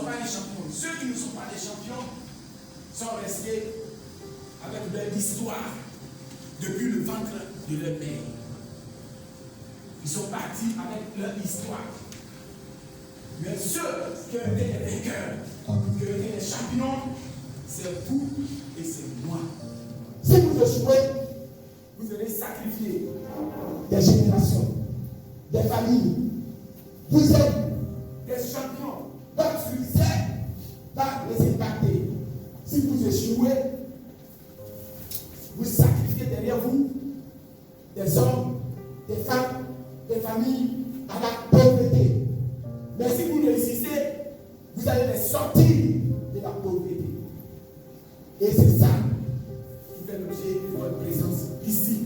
sont pas des champions. Ceux qui ne sont pas des champions sont restés avec leur histoire depuis le ventre de leur mère. Ils sont partis avec leur histoire. Mais ceux qui ont été les vainqueurs, qui ont été les champions, c'est vous et c'est moi. Si vous échouez, vous allez sacrifier des générations, des familles. Vous êtes des champions. Votre succès va les impacter. Si vous échouez, vous sacrifiez derrière vous des hommes, des femmes, des familles à la pauvreté. Mais si vous réussissez, vous allez les sortir de la pauvreté. Et c'est ça qui fait l'objet de votre présence ici.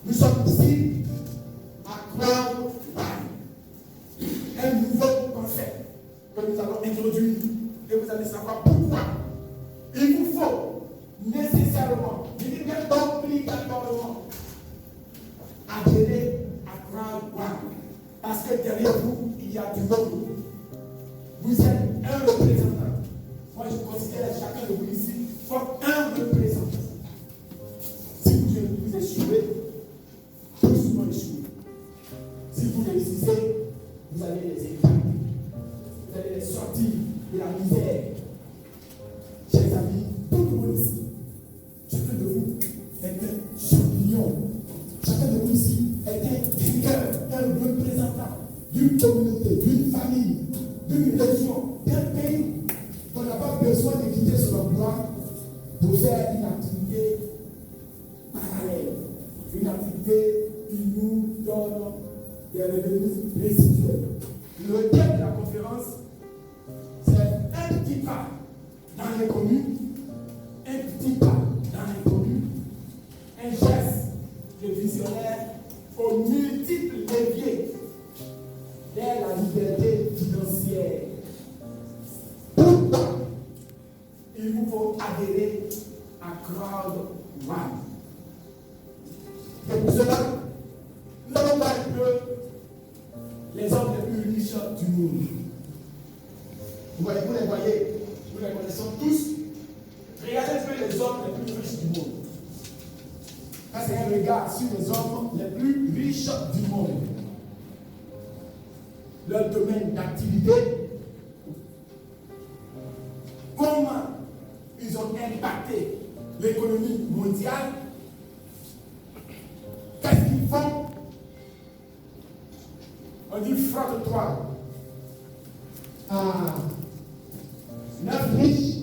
Nous sommes ici à croire un nouveau concept que nous allons introduire. Et vous allez savoir pourquoi. Il vous faut nécessairement, je dis bien obligatoirement, adhérer à Crown One. Parce que derrière vous, il y a du monde. Vous êtes un représentant. Moi, je considère chacun de vous ici comme un représentant. Si vous échouez, tous vont échouer. Si vous réussissez, vous allez les impacter. Vous allez les sortir de la misère. Chers amis, tout le monde ici, chacun de vous est un champignon. Chacun de vous ici est un vainqueur, un représentant d'une communauté, d'une famille, d'une région, d'un pays. On n'a pas besoin de quitter son emploi pour faire une activité parallèle, une activité qui nous donne des revenus résiduels. Le thème de la conférence, c'est un petit pas dans l'inconnu, un petit pas dans l'inconnu, un geste de visionnaire aux multiples leviers vers la liberté financière. Pourquoi il vous faut adhérer à Crowd One? Et pour cela, nous allons voir un peu les hommes les plus riches du monde. Vous les voyez, vous les connaissez tous. Regardez un peu les hommes les plus riches du monde. Ça, c'est un regard sur les hommes les plus riches du monde. Leur domaine d'activité, comment ils ont impacté l'économie mondiale, qu'est-ce qu'ils font. On dit frotte-toi à 9 riches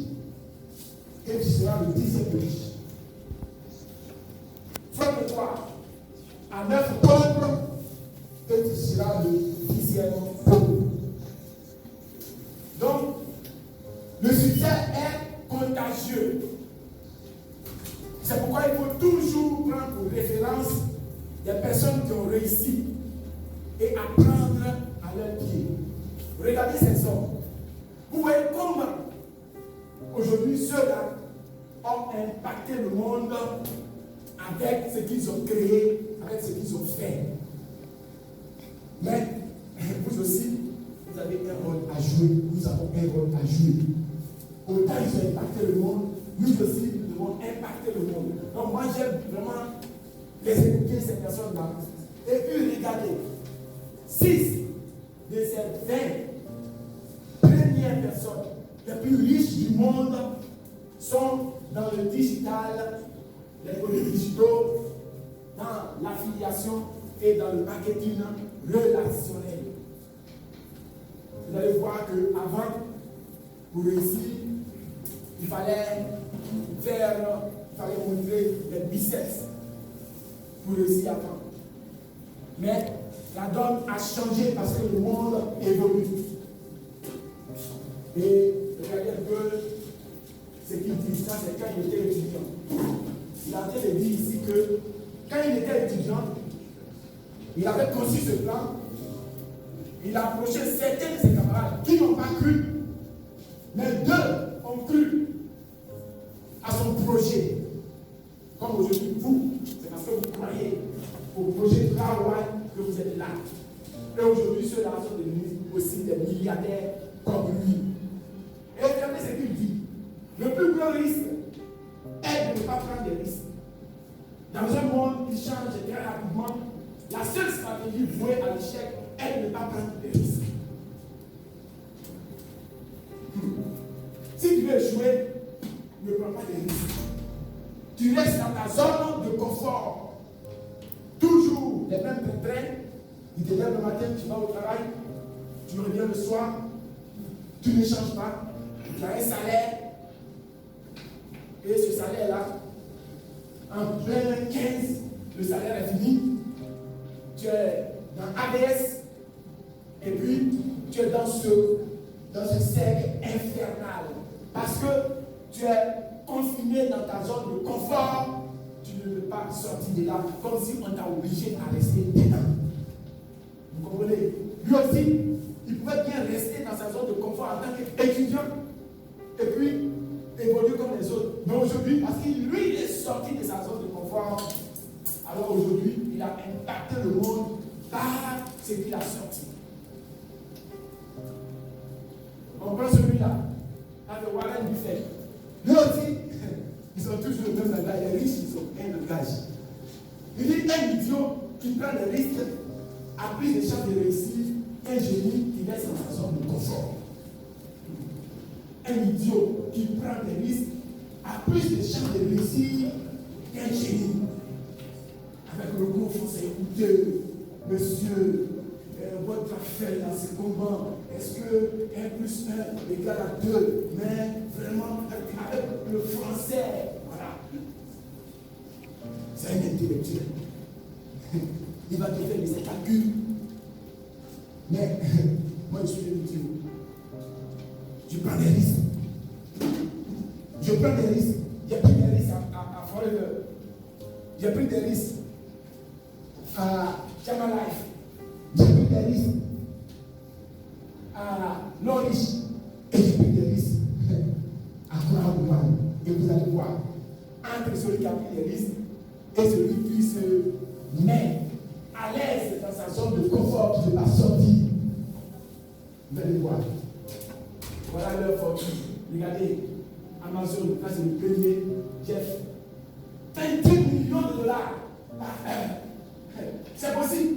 et tu seras le 10e riche. Frotte-toi à 9 pauvres et tu seras le 10e pauvre. Donc, le succès est contagieux. C'est pourquoi il faut toujours prendre pour référence des personnes qui ont réussi et apprendre à leur pied. Regardez ces hommes. Vous voyez comment aujourd'hui ceux-là ont impacté le monde avec ce qu'ils ont créé, avec ce qu'ils ont fait. Mais vous aussi, vous avez un rôle à jouer. Nous avons un rôle à jouer. Autant ils ont impacté le monde, nous aussi, nous devons impacter le monde. Donc moi, j'aime vraiment les écouter, ces personnes-là. Et puis, regardez, 6 de ces 20 premières personnes les plus riches du monde sont dans le digital, les produits digitaux, dans l'affiliation et dans le marketing relationnel. Vous allez voir qu'avant, pour réussir, il fallait montrer les biceps pour réussir à prendre. Mais la donne a changé parce que le monde évolue. Et regardez un peu ce qu'il dit. Ça, c'est quand il était étudiant. Il a en train de dire ici que quand il était étudiant, il avait conçu ce plan. Il a approché certains de ses camarades qui n'ont pas cru, mais 2 ont cru à son projet. Comme aujourd'hui, vous, c'est parce que vous croyez au projet Hawaii que vous êtes là. Et aujourd'hui, ceux-là sont devenus aussi des milliardaires comme lui. ce qu'il dit. Le plus grand risque est de ne pas prendre des risques. Dans un monde qui change très rapidement, la seule stratégie vouée à l'échec est de ne pas prendre des risques. Si tu veux échouer, ne prends pas de risques. Tu restes dans ta zone de confort. Toujours les mêmes trains. Tu te lèves le matin, tu vas au travail, tu reviens le soir, tu ne changes pas, tu as un salaire, et ce salaire-là, en plein 15, le salaire est fini, tu es dans ABS, et puis tu es dans ce cercle infernal, parce que tu es confiné dans ta zone de confort, tu ne peux pas sortir de là, comme si on t'a obligé à rester dedans. Vous comprenez? Lui aussi, il pouvait bien rester dans sa zone de confort en tant qu'étudiant et puis évoluer comme les autres. Mais aujourd'hui, parce qu'il lui est sorti de sa zone de confort, alors aujourd'hui, il a impacté le monde par ce qu'il a sorti. On prend celui-là, avec Warren Buffett. Lui aussi, ils ont toujours le même langage. Les riches, ils ont un langage. Il dit un idiot qui prend des risques a plus de chances de réussir qu'un génie qui reste dans sa zone de confort. Un idiot qui prend des risques a plus de chances de réussir qu'un génie. Avec le gros français, écoutez, monsieur, votre affaire là, c'est comment? Est-ce que 1 plus 1 égale à 2? Mais vraiment, avec le français, voilà. C'est un intellectuel. Il va te faire des calculs. Mais moi je suis le Dieu. Je prends des risques. Je prends des risques. J'ai pris des risques à Forever. J'ai pris des risques à Chama Life. J'ai pris des risques à Norwich. Et j'ai pris des risques à Crown One. Et vous allez voir, entre celui qui a pris des risques et celui qui se met à l'aise dans sa zone de confort qui ne va pas sortir. Vous allez voir. Voilà leur fortune. Regardez, Amazon, là c'est le premier Jeff. 20 millions de dollars par heure. C'est possible.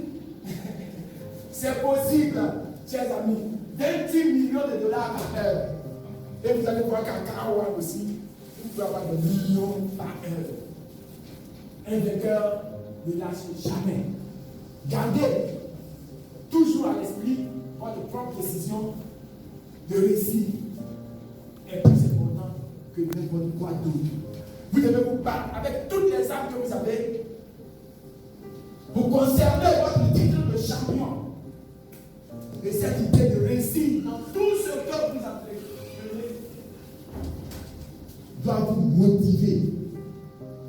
C'est possible, chers amis. 28 millions de dollars par heure. Et vous allez voir qu'à Karawan aussi, vous pouvez avoir des millions par heure. Un vainqueur ne lâche jamais. Gardez toujours à l'esprit votre propre décision de réussir est plus important que n'importe quoi d'autre. Vous devez vous battre avec toutes les armes que vous avez pour conserver votre titre de champion. Et cette idée de réussir dans tout ce que vous entreprenez doit vous motiver.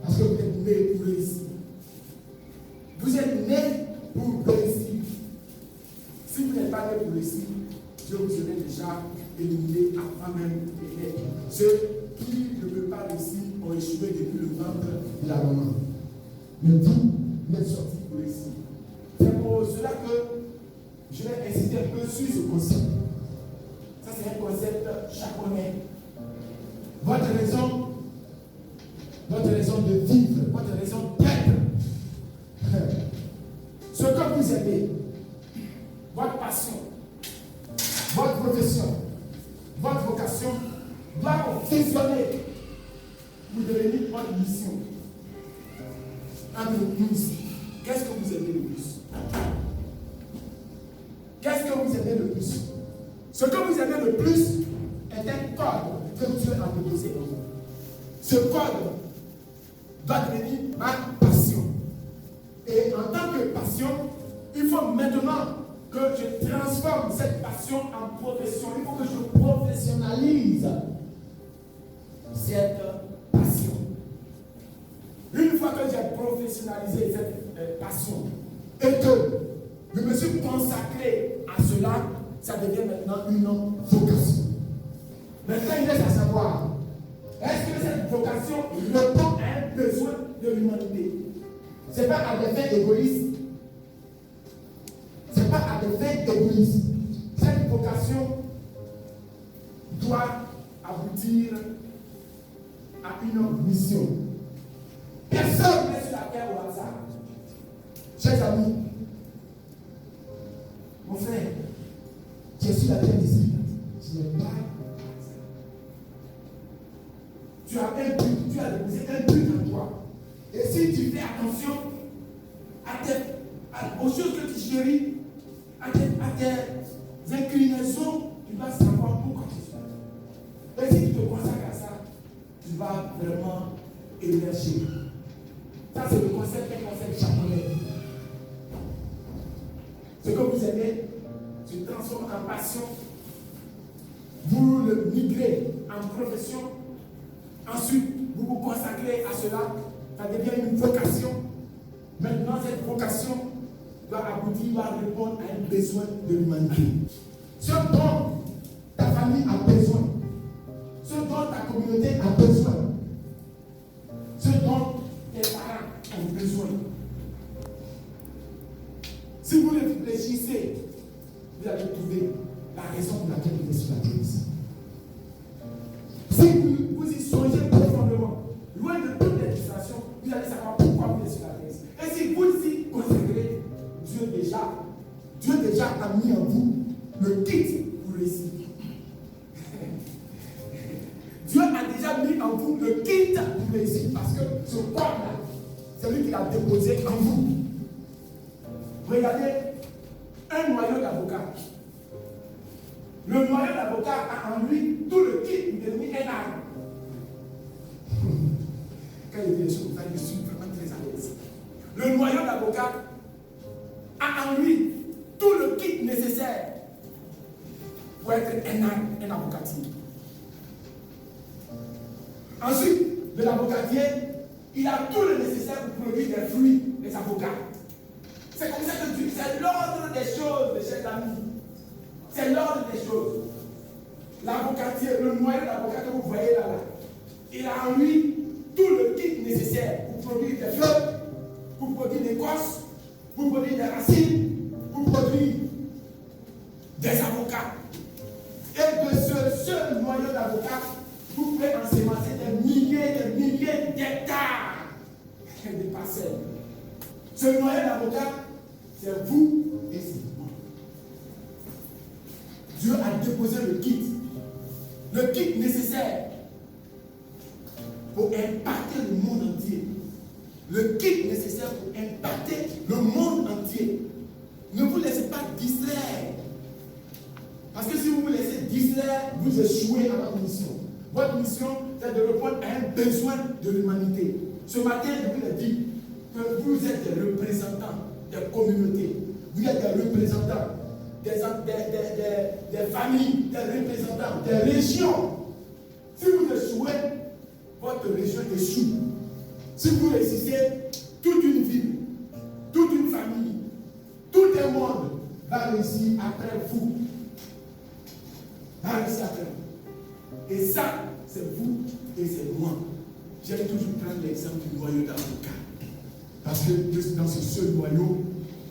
Parce que vous êtes né pour réussir. Vous êtes né pour réussir. Si vous n'êtes pas né pour réussir, Dieu vous aurait déjà éliminé avant même de naître. Ceux qui ne veulent pas réussir ont échoué depuis le ventre de la maman. Mais vous, vous êtes sortis pour réussir. C'est pour cela que je vais insister un peu sur ce concept. Ça, c'est un concept japonais. Votre raison de vivre, votre raison d'être, ce que vous aimez, votre passion, votre profession, votre vocation doit fusionner pour devenir votre mission. Entre tous, qu'est-ce que vous aimez le plus? Qu'est-ce que vous aimez le plus? Ce que vous aimez le plus est un code que Dieu a déposé en vous. Ce code doit devenir ma passion. Et en tant que passion, il faut maintenant que je transforme cette passion en profession. Il faut que je professionnalise cette passion. Une fois que j'ai professionnalisé cette passion et que je me suis consacré à cela, ça devient maintenant une vocation. Maintenant, il reste à savoir, est-ce que cette vocation répond à un besoin de l'humanité? Ce n'est pas à des fins égoïstes. Ce n'est pas à des fins égoïstes. Cette vocation doit aboutir aboutir à une mission. Personne n'est sur la terre au hasard. Chers amis, mon frère, tu es sur la terre ici. Tu n'es pas au hasard. Tu as un but, tu as déposé un but en toi. Et si tu fais attention aux choses que tu chéris, à tes inclinaisons, tu vas savoir pourquoi tu fais. Et si tu te consacres à ça, tu vas vraiment émerger. Ça, c'est le concept japonais. Ce que vous aimez se transforme en passion. Vous le migrez en profession. Ensuite, vous vous consacrez à cela. Ça devient une vocation. Maintenant, cette vocation doit aboutir, doit répondre à un besoin de l'humanité. Ce dont ta famille a besoin, ce dont ta communauté a besoin, ce dont tes parents ont besoin. Si vous réfléchissez, vous allez trouver la raison pour laquelle vous êtes sur la terre ici. Si vous y songez profondément, loin de toute les distractions, vous allez savoir pourquoi vous êtes sur la terre ici. Et si vous y consacrez, Dieu déjà a mis en vous le kit pour réussir. Dieu a déjà mis en vous le kit pour réussir parce que ce corps-là, c'est lui qui l'a déposé en vous. Regardez un noyau d'avocat. Le noyau d'avocat a en lui tout le kit pour devenir un arme. Quand il dit les choses comme ça, je suis vraiment très à l'aise. Le noyau d'avocat a en lui tout le kit nécessaire pour être un avocatier. Ensuite, de l'avocatier, il a tout le nécessaire pour produire des fruits, des avocats. C'est comme ça que Dieu, c'est l'ordre des choses, mes chers amis. C'est l'ordre des choses. L'avocatier, le noyau d'avocat que vous voyez là, il a en lui tout le kit nécessaire pour produire des fleurs, pour produire des écorces, pour produire des racines, pour produire des avocats. Et de ce seul noyau d'avocats, vous pouvez ensemencer des milliers d'hectares de parcelles. Ce noyau d'avocats, c'est vous et c'est moi. Dieu a déposé le kit nécessaire pour impacter le monde entier. Le kit nécessaire pour impacter le monde entier. Ne vous laissez pas distraire. Parce que si vous vous laissez distraire, vous échouez à votre mission. Votre mission, c'est de répondre à un besoin de l'humanité. Ce matin, je vous l'ai dit, que vous êtes des représentants des communautés. Vous êtes des représentants des familles, des représentants des régions. Si vous échouez, votre région échoue. Si vous réussissez, toute une ville, toute une famille, tout un monde va réussir après vous. Va réussir après vous. Et ça, c'est vous et c'est moi. J'aime toujours prendre l'exemple du noyau d'avocat. Parce que dans ce seul noyau,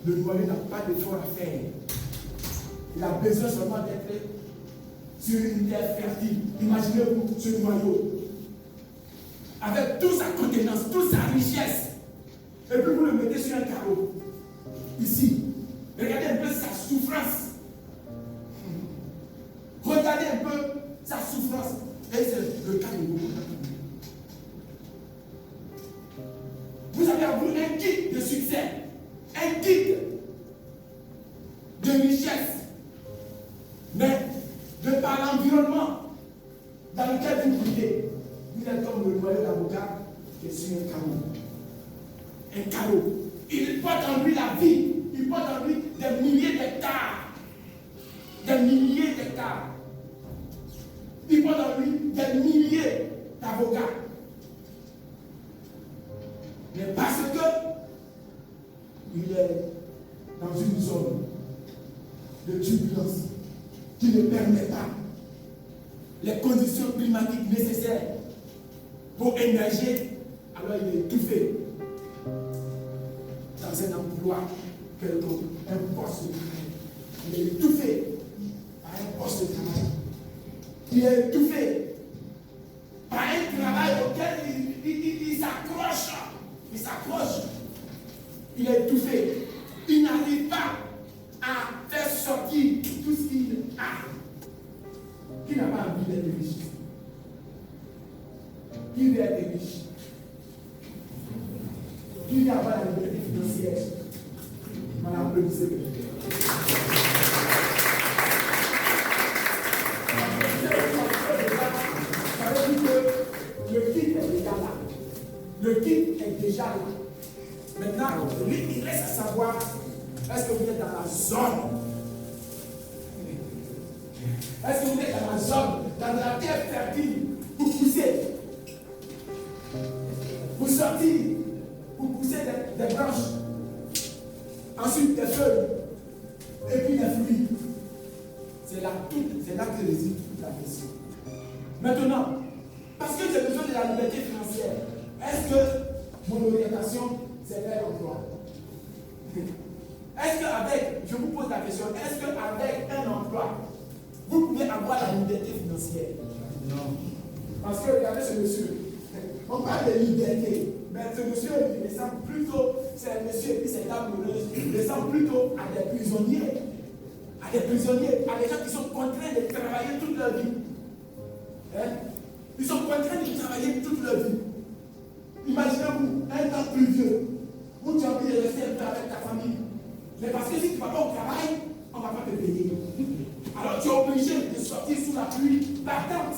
le noyau n'a pas d'effort à faire. Il a besoin seulement d'être sur une terre fertile. Imaginez-vous ce noyau. Avec toute sa contenance, toute sa richesse. Et puis vous le mettez sur un carreau. Ici. Regardez un peu sa souffrance. Regardez un peu sa souffrance. Et c'est le cas de beaucoup. Vous avez à vous un kit de succès. Un kit de richesse. Mais de par l'environnement dans lequel vous vivez, vous êtes comme le noyau d'avocat qui est sur un carreau. Un carreau. Il porte en lui la vie. Il porte en lui des milliers d'hectares. Des milliers d'hectares. Il porte en lui des milliers d'avocats. Mais parce que il est dans une zone de turbulence qui ne permet pas les conditions climatiques nécessaires pour émerger, alors il est étouffé dans un emploi quelconque, un poste de travail. Il est étouffé à un poste de travail. Il est étouffé n'a pas envie d'être riche? Qui veut être riche? Qui veut avoir la liberté financière? Madame, applaudissez. Ça veut dire que le kit est déjà là. Le kit est déjà là. Maintenant, il reste à savoir, est-ce que vous êtes dans la zone? Est-ce que vous êtes dans la zone, dans la terre fertile, pour pousser? Pour sortir, pour pousser des branches, ensuite des feuilles, et puis des fruits. C'est là que réside toute la question. Maintenant, parce que j'ai besoin de la liberté financière, est-ce que mon orientation, c'est vers l'emploi? Est-ce qu'avec, je vous pose la question, est-ce qu'avec un emploi, vous pouvez avoir la liberté financière? Non. Parce que regardez ce monsieur, on parle de liberté, mais ce monsieur, il ressemble plutôt, c'est un monsieur et puis c'est amoureuse, il ressemble plutôt à des prisonniers. À des prisonniers, à des gens qui sont contraints de travailler toute leur vie. Hein? Ils sont contraints de travailler toute leur vie. Imaginez-vous, un temps plus vieux, où tu as envie de rester un peu avec ta famille. Mais parce que si tu ne vas pas au travail, on ne va pas te payer. Alors tu es obligé de sortir sous la pluie battante.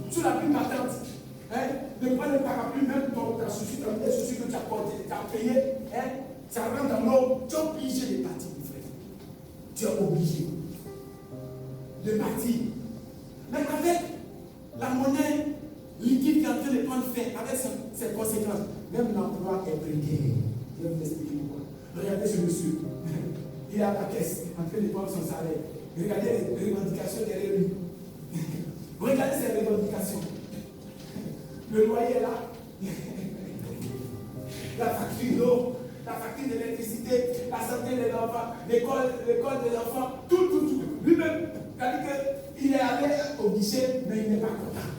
Sous la pluie battante. Hein? Ne prendre le parapluie, même ta souci, les soucis que tu as porté, tu as payé. Hein? Ça rentre dans l'eau. Tu es obligé de partir, mon frère. Tu es obligé de partir. Mais avec la monnaie liquide qui est en train de prendre fin, avec ses conséquences, même l'emploi est précaire. Je vais vous expliquer pourquoi. Regardez ce monsieur. Il est à la caisse, en train de prendre son salaire. Regardez les revendications derrière lui. Regardez ces revendications. Le loyer est là. La facture d'eau, la facture d'électricité, la santé des enfants, l'école des enfants, tout. Lui-même, il est allé au guichet, mais il n'est pas content.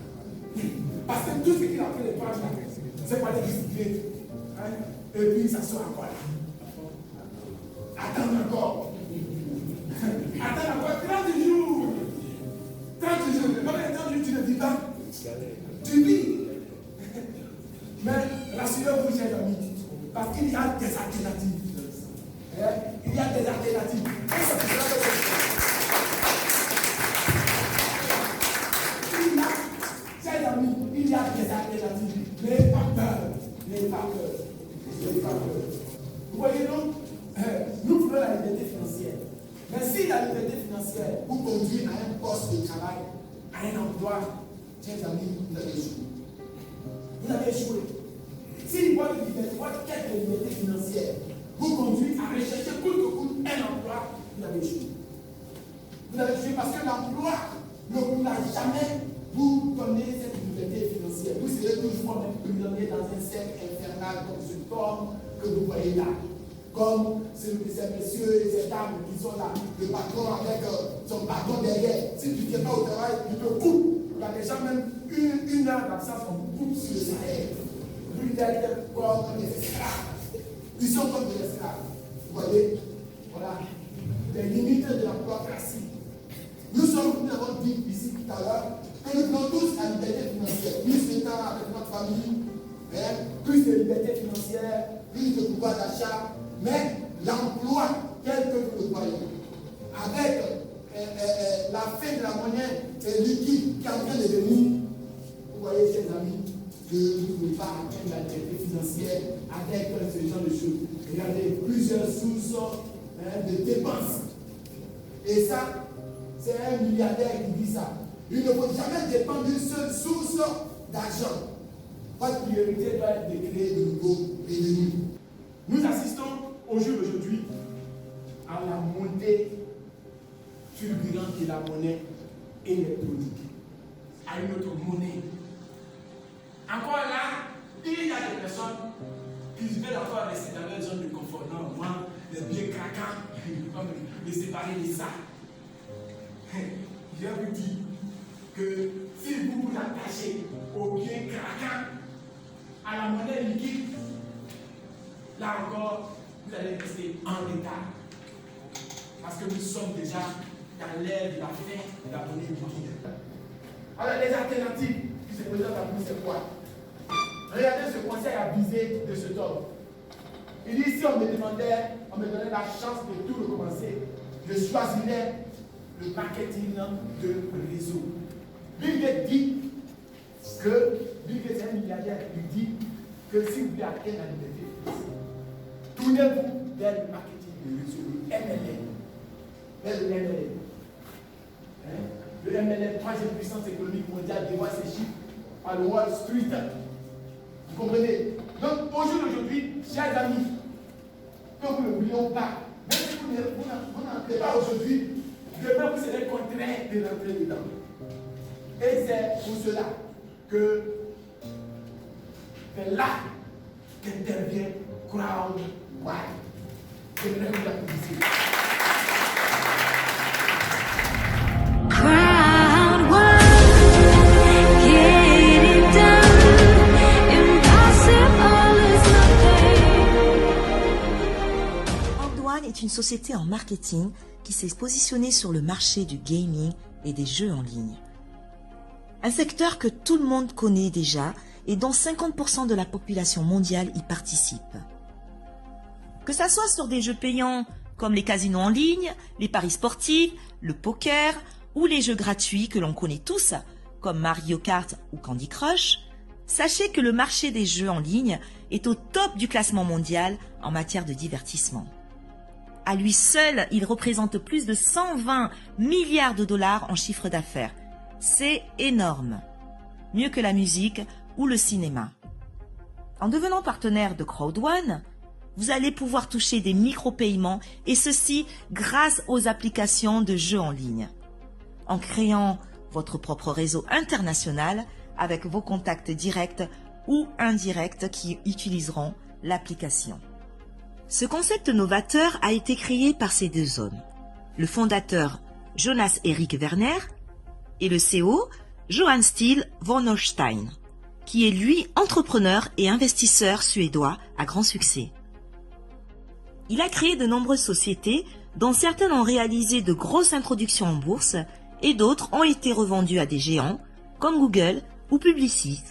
Parce que tout ce qu'il a fait les pages là, c'est pas les distribuer. Hein? Et puis ça sort encore là. Attends encore. Attends encore 30 jours. 30 jours. Combien de temps tu ne vis pas? Tu vis. Mais rassurez-vous, chers amis, parce qu'il y a des alternatives. Il y a des alternatives. Chers amis, il y a des alternatives. N'ayez pas peur. N'ayez pas peur. N'ayez pas peur. Vous voyez donc, nous voulons la liberté financière. Mais si la liberté financière vous conduit à un poste de travail, à un emploi, chers amis, vous avez échoué. Vous avez échoué. Si votre quête de liberté financière vous conduit à rechercher coûte que coûte un emploi, vous avez échoué. Vous avez échoué parce que l'emploi ne pourra jamais vous donner cette liberté financière. Vous serez toujours emprisonné dans un cercle infernal comme ce homme que vous voyez là. Comme ces messieurs et ces dames qui sont là, le patron avec son bâton derrière. Si tu ne viens pas au travail, il te coupe. Il y a déjà même une heure d'absence, on vous coupe sur le salaire. Vous êtes comme des esclaves. Ils sont comme des esclaves. Vous voyez? Voilà. Les limites de la bureaucratie. Nous avons dit ici tout à l'heure que nous voulons tous la liberté financière. Plus de temps avec notre famille, plus de liberté financière, plus de pouvoir d'achat. Mais l'emploi tel que nous le voyons, avec la fin de la monnaie liquide qui est en train de venir, vous voyez, chers amis, que vous ne pouvez pas atteindre la liberté financière avec ce genre de choses. Regardez, plusieurs sources de dépenses. Et ça, c'est un milliardaire qui dit ça. Il ne faut jamais dépendre d'une seule source d'argent. Votre priorité doit être de créer de nouveaux revenus. Nous assistons au jour d'aujourd'hui à la montée fulgurante de la monnaie électronique, à une autre monnaie. Encore là, il y a des personnes qui veulent encore rester dans leur zone de confort. Non, moi, les biens craquants, comme les séparer de ça. Je vous dis que si vous vous attachez aux biens craquants, à la monnaie liquide, là encore, vous allez rester en retard. Parce que nous sommes déjà t'enlève la fin de l'abonné liquide. Alors les alternatives qui se présentent à nous, c'est quoi? Regardez ce conseil avisé de cet homme. Il dit, si on me donnait la chance de tout recommencer, je choisirais le marketing de réseau. Bill Gates dit que, Bill Gates est un milliardaire, il dit que si vous voulez atteindre la liberté, tournez-vous vers le marketing de réseau, le MLM. Vers le MLM. Le MLM, troisième puissance économique mondiale, dévoile ses chiffres à Wall Street. Vous comprenez? Donc, au jour d'aujourd'hui, chers amis, que vous ne voulions pas, même si vous n'entrez pas aujourd'hui, demain vous serez contraint de rentrer dedans. Et c'est pour cela que c'est là qu'intervient CrowdWide. J'aimerais vous l'applaudir. Est une société en marketing qui s'est positionnée sur le marché du gaming et des jeux en ligne. Un secteur que tout le monde connaît déjà et dont 50% de la population mondiale y participe. Que ça soit sur des jeux payants comme les casinos en ligne, les paris sportifs, le poker ou les jeux gratuits que l'on connaît tous comme Mario Kart ou Candy Crush, sachez que le marché des jeux en ligne est au top du classement mondial en matière de divertissement. À lui seul, il représente plus de 120 milliards de dollars en chiffre d'affaires. C'est énorme. Mieux que la musique ou le cinéma. En devenant partenaire de CrowdOne, vous allez pouvoir toucher des micro-paiements et ceci grâce aux applications de jeux en ligne. En créant votre propre réseau international avec vos contacts directs ou indirects qui utiliseront l'application. Ce concept novateur a été créé par ces deux hommes, le fondateur Jonas Erik Werner et le CEO Johan Steel von Holstein, qui est lui entrepreneur et investisseur suédois à grand succès. Il a créé de nombreuses sociétés dont certaines ont réalisé de grosses introductions en bourse et d'autres ont été revendues à des géants comme Google ou Publicis.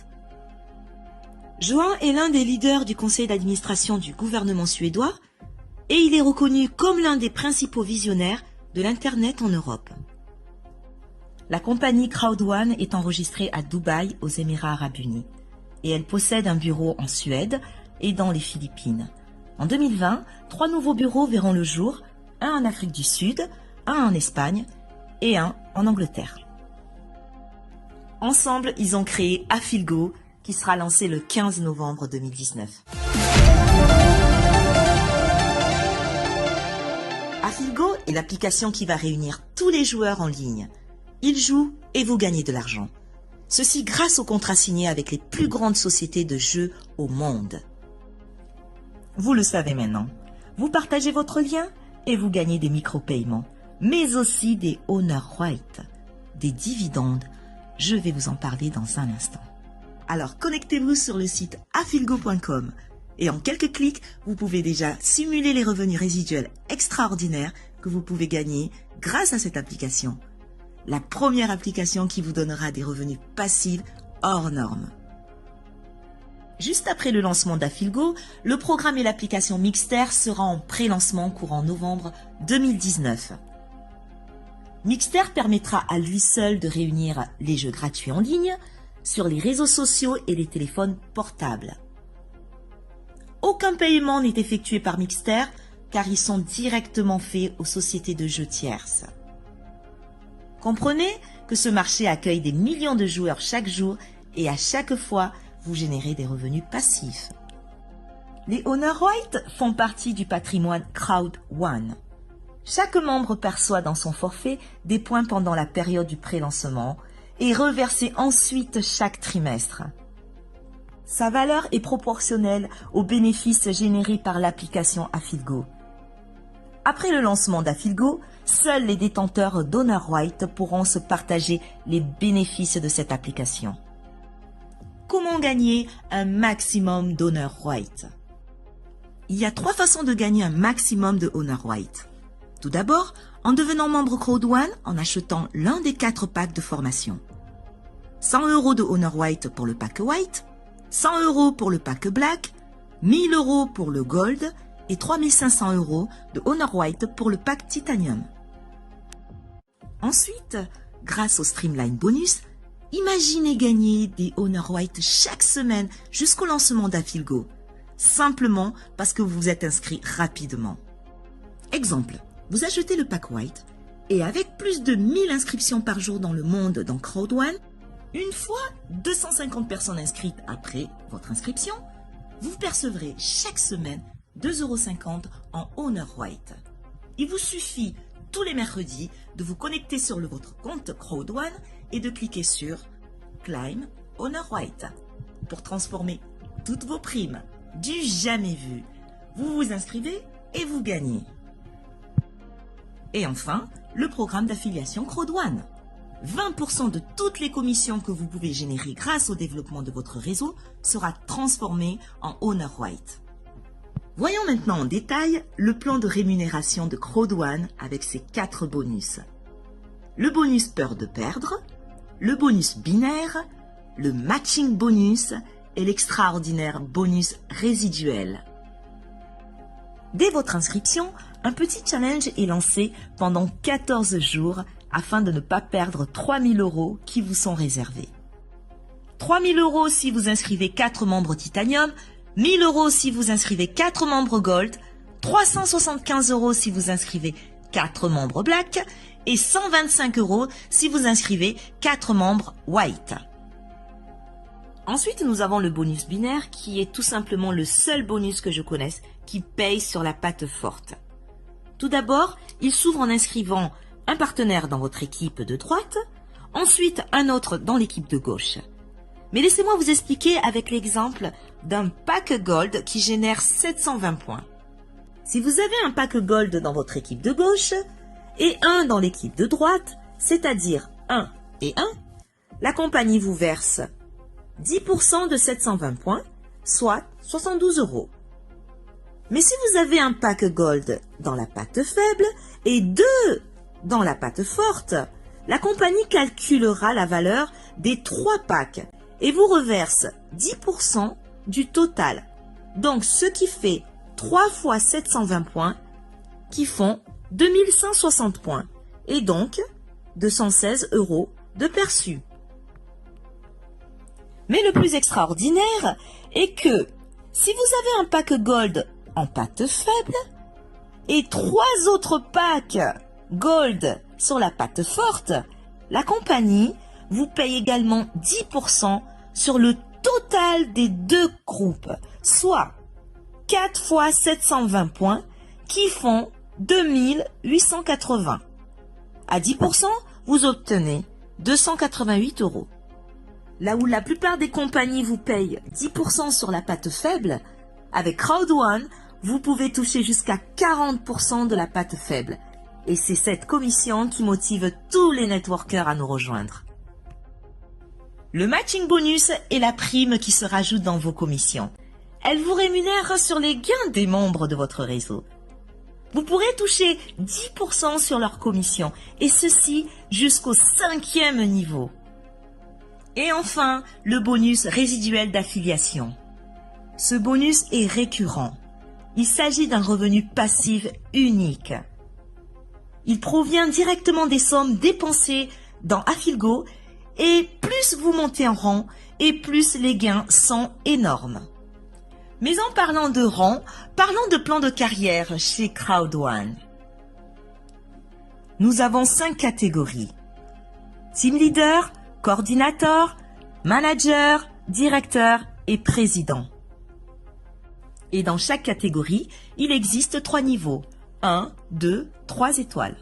Johan est l'un des leaders du conseil d'administration du gouvernement suédois et il est reconnu comme l'un des principaux visionnaires de l'Internet en Europe. La compagnie CrowdOne est enregistrée à Dubaï aux Émirats Arabes Unis et elle possède un bureau en Suède et dans les Philippines. En 2020, 3 nouveaux bureaux verront le jour, un en Afrique du Sud, un en Espagne et un en Angleterre. Ensemble, ils ont créé Afilgo, qui sera lancé le 15 novembre 2019. Afilgo est l'application qui va réunir tous les joueurs en ligne. Ils jouent et vous gagnez de l'argent. Ceci grâce aux contrats signés avec les plus grandes sociétés de jeux au monde. Vous le savez maintenant. Vous partagez votre lien et vous gagnez des micro-paiements, mais aussi des honor rights, des dividendes. Je vais vous en parler dans un instant. Alors connectez-vous sur le site afilgo.com et en quelques clics, vous pouvez déjà simuler les revenus résiduels extraordinaires que vous pouvez gagner grâce à cette application. La première application qui vous donnera des revenus passifs hors normes. Juste après le lancement d'Afilgo, le programme et l'application Mixter sera en pré-lancement courant novembre 2019. Mixter permettra à lui seul de réunir les jeux gratuits en ligne sur les réseaux sociaux et les téléphones portables. Aucun paiement n'est effectué par Mixter car ils sont directement faits aux sociétés de jeux tierces. Comprenez que ce marché accueille des millions de joueurs chaque jour et à chaque fois, vous générez des revenus passifs. Les honor rights font partie du patrimoine CrowdOne. Chaque membre perçoit dans son forfait des points pendant la période du pré-lancement et reversés ensuite chaque trimestre. Sa valeur est proportionnelle aux bénéfices générés par l'application Afilgo. Après le lancement d'Afilgo, seuls les détenteurs d'honor rights pourront se partager les bénéfices de cette application. Comment gagner un maximum d'honor rights? Il y a 3 façons de gagner un maximum de honor rights. Tout d'abord, en devenant membre Crowd One en achetant l'un des 4 packs de formation. 100 € de Honor White pour le pack White, 100 € pour le pack Black, 1000 € pour le Gold et 3500 € de Honor White pour le pack Titanium. Ensuite, grâce au Streamline Bonus, imaginez gagner des Honor White chaque semaine jusqu'au lancement d'Afilgo, simplement parce que vous vous êtes inscrit rapidement. Exemple, vous achetez le pack White et avec plus de 1000 inscriptions par jour dans le monde dans Crowd One, une fois 250 personnes inscrites après votre inscription, vous percevrez chaque semaine 2,50 € en Honor White. Il vous suffit tous les mercredis de vous connecter sur votre compte Crowd One et de cliquer sur Claim Honor White pour transformer toutes vos primes du jamais vu. Vous vous inscrivez et vous gagnez. Et enfin, le programme d'affiliation Crowd One. 20% de toutes les commissions que vous pouvez générer grâce au développement de votre réseau sera transformé en Honor White. Voyons maintenant en détail le plan de rémunération de Crowd One avec ses 4 bonus. Le bonus peur de perdre, le bonus binaire, le matching bonus et l'extraordinaire bonus résiduel. Dès votre inscription, un petit challenge est lancé pendant 14 jours afin de ne pas perdre 3000 € qui vous sont réservés. 3000 € si vous inscrivez 4 membres Titanium, 1000 € si vous inscrivez 4 membres Gold, 375 € si vous inscrivez 4 membres Black et 125 € si vous inscrivez 4 membres White. Ensuite, nous avons le bonus binaire qui est tout simplement le seul bonus que je connaisse qui paye sur la patte forte. Tout d'abord, il s'ouvre en inscrivant un partenaire dans votre équipe de droite, ensuite un autre dans l'équipe de gauche. Mais laissez-moi vous expliquer avec l'exemple d'un pack Gold qui génère 720 points. Si vous avez un pack Gold dans votre équipe de gauche et un dans l'équipe de droite, c'est-à-dire 1 et 1, la compagnie vous verse 10% de 720 points, soit 72 €. Mais si vous avez un pack Gold dans la patte faible et 2 dans la patte forte, la compagnie calculera la valeur des 3 packs et vous reverse 10% du total. Donc ce qui fait 3 fois 720 points qui font 2160 points et donc 216 € de perçu. Mais le plus extraordinaire est que si vous avez un pack Gold en patte faible et 3 autres packs Gold sur la patte forte, la compagnie vous paye également 10% sur le total des 2 groupes, soit 4 fois 720 points qui font 2880. À 10%, vous obtenez 288 €. Là où la plupart des compagnies vous payent 10% sur la patte faible, avec Crowd One, vous pouvez toucher jusqu'à 40% de la patte faible. Et c'est cette commission qui motive tous les networkers à nous rejoindre. Le matching bonus est la prime qui se rajoute dans vos commissions. Elle vous rémunère sur les gains des membres de votre réseau. Vous pourrez toucher 10% sur leur commission, et ceci jusqu'au 5e niveau. Et enfin, le bonus résiduel d'affiliation. Ce bonus est récurrent. Il s'agit d'un revenu passif unique. Il provient directement des sommes dépensées dans Afilgo et plus vous montez en rang et plus les gains sont énormes. Mais en parlant de rang, parlons de plan de carrière chez Crowd One. Nous avons 5 catégories. Team leader, coordinateur, manager, directeur et président. Et dans chaque catégorie, il existe 3 niveaux. 1, 2, 3 étoiles.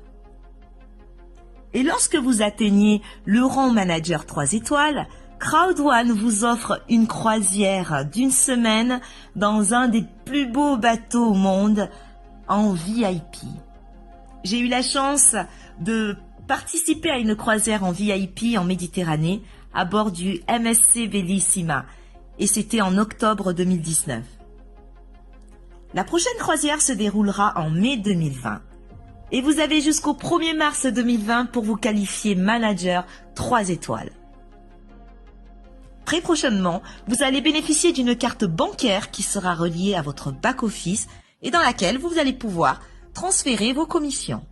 Et lorsque vous atteignez le rang manager 3 étoiles, Crowd One vous offre une croisière d'1 semaine dans un des plus beaux bateaux au monde en VIP. J'ai eu la chance de participer à une croisière en VIP en Méditerranée à bord du MSC Bellissima et c'était en octobre 2019. La prochaine croisière se déroulera en mai 2020. Et vous avez jusqu'au 1er mars 2020 pour vous qualifier manager 3 étoiles. Très prochainement, vous allez bénéficier d'une carte bancaire qui sera reliée à votre back-office et dans laquelle vous allez pouvoir transférer vos commissions.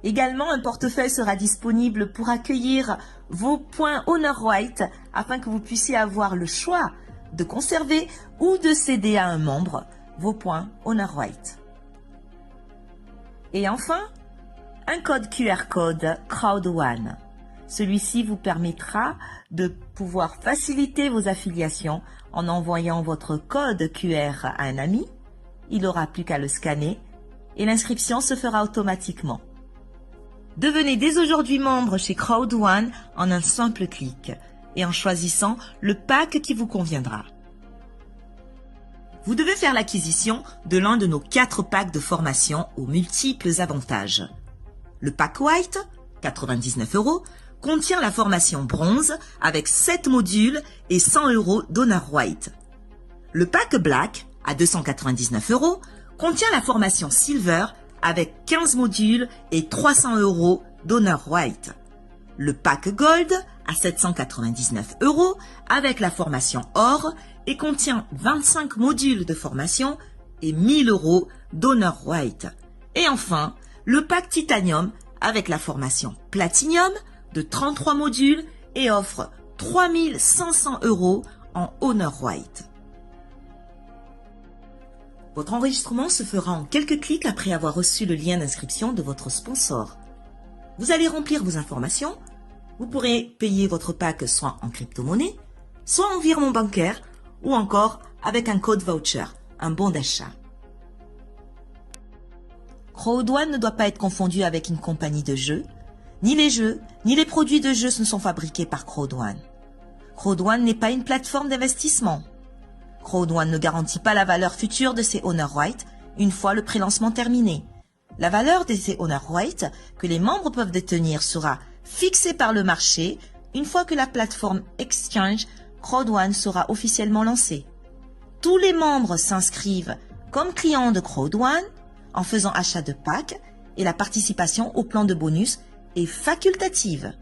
Également, un portefeuille sera disponible pour accueillir vos points Honor White afin que vous puissiez avoir le choix de conserver ou de céder à un membre vos points Honor White. Et enfin, un code QR code Crowd1. Celui-ci vous permettra de pouvoir faciliter vos affiliations en envoyant votre code QR à un ami. Il n'aura plus qu'à le scanner et l'inscription se fera automatiquement. Devenez dès aujourd'hui membre chez Crowd1 en un simple clic et en choisissant le pack qui vous conviendra. Vous devez faire l'acquisition de l'un de nos 4 packs de formation aux multiples avantages. Le pack White, 99 €, contient la formation bronze avec 7 modules et 100 € d'Honor White. Le pack Black, à 299 €, contient la formation silver avec 15 modules et 300 € d'Honor White. Le pack Gold, à 799 € avec la formation or et contient 25 modules de formation et 1000 € d'Honor White. Et enfin, le pack Titanium avec la formation Platinum de 33 modules et offre 3500 € en Honor White. Votre enregistrement se fera en quelques clics après avoir reçu le lien d'inscription de votre sponsor. Vous allez remplir vos informations. Vous pourrez payer votre pack soit en crypto-monnaie, soit en virement bancaire ou encore avec un code voucher, un bon d'achat. Crowd1 ne doit pas être confondu avec une compagnie de jeux. Ni les jeux, ni les produits de jeux ne sont fabriqués par Crowd1. Crowd1 n'est pas une plateforme d'investissement. Crowd1 ne garantit pas la valeur future de ses Honor White une fois le pré-lancement terminé. La valeur de ces Honor White que les membres peuvent détenir sera fixée par le marché une fois que la plateforme Exchange Crowd1 sera officiellement lancée. Tous les membres s'inscrivent comme clients de Crowd1 en faisant achat de packs et la participation au plan de bonus est facultative.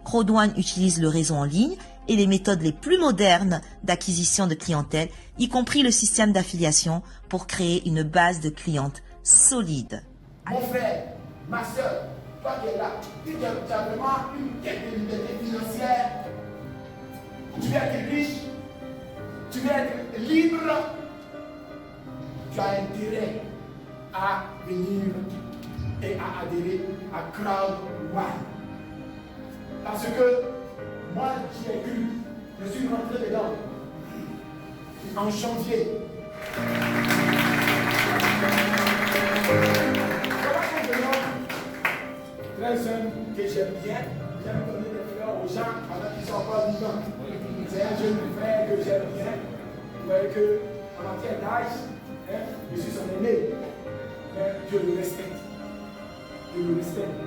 Crowd1 utilise le réseau en ligne et les méthodes les plus modernes d'acquisition de clientèle, y compris le système d'affiliation pour créer une base de clientes solide. Mon frère, ma soeur, toi qui es là, tu as vraiment une quête de liberté financière. Tu veux être riche, tu veux être libre. Tu as intérêt à venir et à adhérer à Crowd1. Parce que moi, j'y ai cru. Je suis rentré dedans en janvier. Très jeune que j'aime bien. J'aime donner des fleurs aux gens pendant qu'ils sont encore vivants. C'est un jeune frère que j'aime bien. Vous voyez que, en matière d'âge, je suis son aîné. Mais je le respecte. Je le respecte.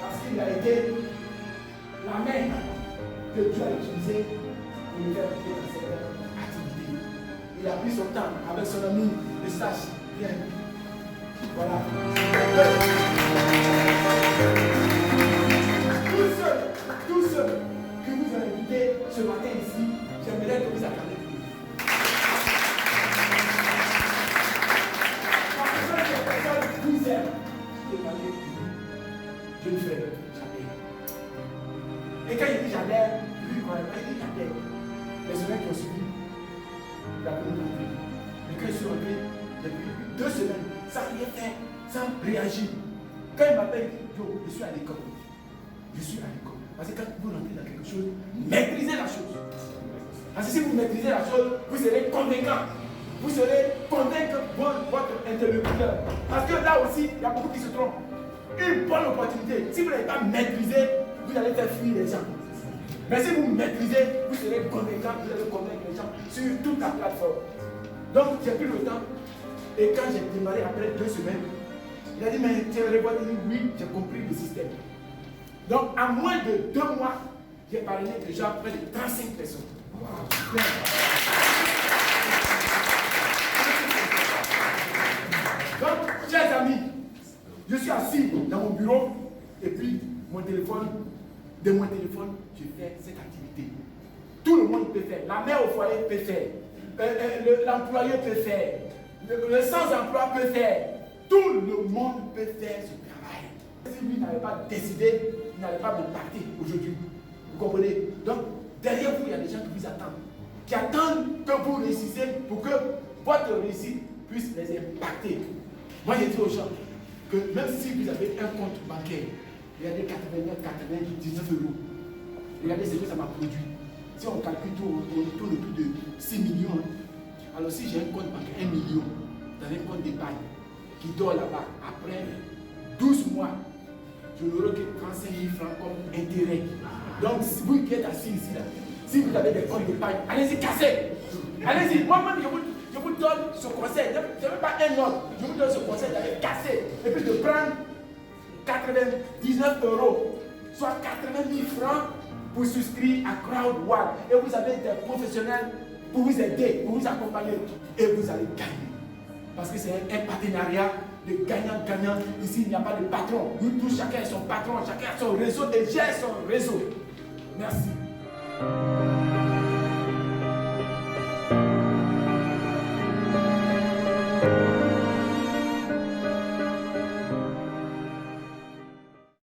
Parce qu'il a été la main que Dieu a utilisée pour le faire dans cette activité. Il a pris son temps avec son ami de stage. Bien. Voilà. Tous ceux que vous avez invités ce matin ici, j'aimerais que vous acclamez. Parce que ces personnes vous aiment. Je ne fais jamais. Et quand il dit jamais, lui, quand il dit jamais, les semaines qui ont suivi, il a venu rentrer. Et quand je suis rentré, depuis 2 semaines, sans rien faire, sans réagir. Quand il m'appelle, il dit, yo, je suis à l'école. Je suis à l'école. Parce que quand vous rentrez dans quelque chose, maîtrisez la chose. Parce que si vous maîtrisez la chose, vous serez convaincant. Vous serez convaincre votre interlocuteur. Parce que là aussi, il y a beaucoup qui se trompent. Une bonne opportunité. Si vous n'avez pas maîtrisé, vous allez faire fuir les gens. Mais si vous maîtrisez, vous serez convaincant, vous allez convaincre les gens sur toute la plateforme. Donc j'ai pris le temps. Et quand j'ai démarré après 2 semaines, il a dit, mais tu as répondu, oui, j'ai compris le système. Donc en moins de 2 mois, j'ai parrainé déjà près de 35 personnes. Wow. assis dans mon bureau et puis mon téléphone, de mon téléphone, je fais cette activité. Tout le monde peut faire. La mère au foyer peut faire. L'employé peut faire. Le sans-emploi peut faire. Tout le monde peut faire ce travail. Si lui n'avait pas décidé, il n'allait pas me partir aujourd'hui. Vous comprenez? Donc, derrière vous, il y a des gens qui vous attendent. Qui attendent que vous réussissiez pour que votre réussite puisse les impacter. Moi, j'ai dit aux gens que même si vous avez un compte bancaire, regardez 99 euros. Regardez ce que ça m'a produit. Si on calcule tout, on tourne plus de 6 millions. Alors si j'ai un compte bancaire 1 million dans un compte d'épargne qui dort là-bas, après 12 mois, je n'aurai que 35 000 francs comme intérêt. Donc si vous qui êtes assis ici, là, si vous avez des comptes d'épargne, allez-y, cassez. Allez-y, moi-même je vous donne ce conseil. Je ne veux pas un autre, je vous donne ce conseil d'aller casser et puis de prendre 99 euros, soit 80 000 francs pour souscrire à CrowdWall. Et vous avez des professionnels pour vous aider, pour vous accompagner. Et vous allez gagner. Parce que c'est un partenariat de gagnant-gagnant. Ici, il n'y a pas de patron. Nous tous, chacun a son patron, chacun a son réseau et gère son réseau. Merci.